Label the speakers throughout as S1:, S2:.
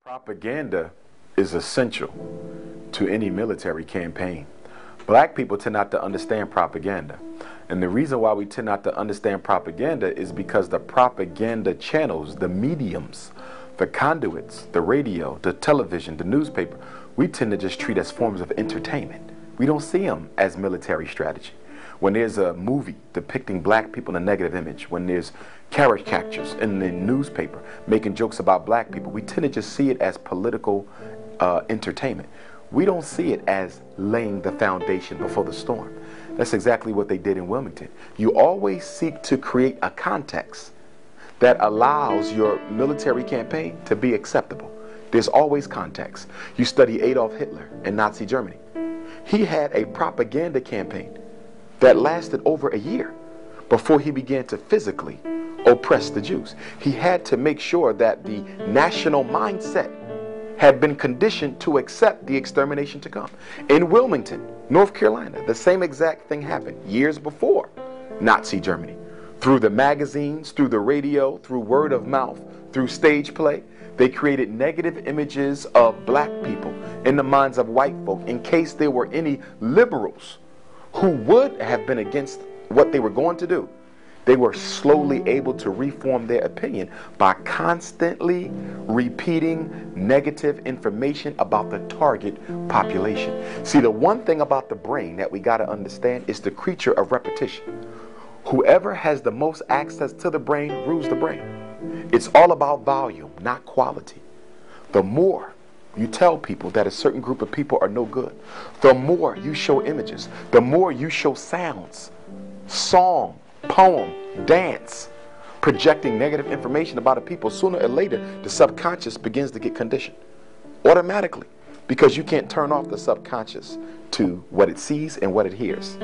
S1: Propaganda is essential to any military campaign. Black people tend not to understand propaganda. And the reason why we tend not to understand propaganda is because the propaganda channels, the mediums, the conduits, the radio, the television, the newspaper, we tend to just treat as forms of entertainment. We don't see them as military strategy. When there's a movie depicting black people in a negative image, when there's caricatures in the newspaper making jokes about black people, we tend to just see it as political entertainment. We don't see it as laying the foundation before the storm. That's exactly what they did in Wilmington. You always seek to create a context that allows your military campaign to be acceptable. There's always context. You study Adolf Hitler in Nazi Germany. He had a propaganda campaign that lasted over a year before he began to physically oppress the Jews. He had to make sure that the national mindset had been conditioned to accept the extermination to come. In Wilmington, North Carolina, the same exact thing happened years before Nazi Germany. Through the magazines, through the radio, through word of mouth, through stage play, they created negative images of black people in the minds of white folk in case there were any liberals who would have been against what they were going to do. They were slowly able to reform their opinion by constantly repeating negative information about the target population. See, the one thing about the brain that we got to understand is the creature of repetition. Whoever has the most access to the brain rules the brain. It's all about volume, not quality. The more you tell people that a certain group of people are no good, the more you show images, the more you show sounds, song, poem, dance, projecting negative information about a people, sooner or later the subconscious begins to get conditioned automatically, because you can't turn off the subconscious to what it sees and what it hears.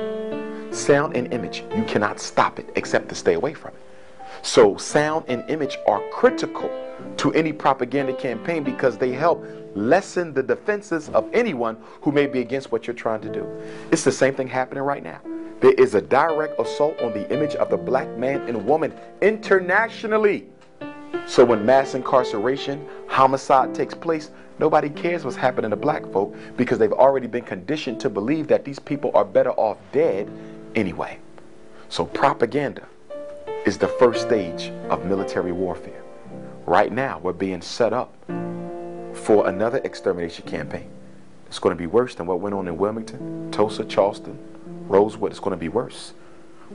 S1: Sound and image, you cannot stop it except to stay away from it. So sound and image are critical to any propaganda campaign because they help lessen the defenses of anyone who may be against what you're trying to do. It's the same thing happening right now. There is a direct assault on the image of the black man and woman internationally. So when mass incarceration, homicide takes place, nobody cares what's happening to black folk because they've already been conditioned to believe that these people are better off dead anyway. So propaganda is the first stage of military warfare. Right now, we're being set up for another extermination campaign. It's going to be worse than what went on in Wilmington, Tulsa, Charleston, Rosewood. It's going to be worse.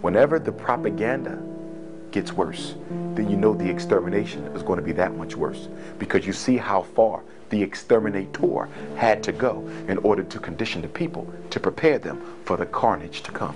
S1: Whenever the propaganda gets worse, then you know the extermination is going to be that much worse, because you see how far the exterminator had to go in order to condition the people to prepare them for the carnage to come.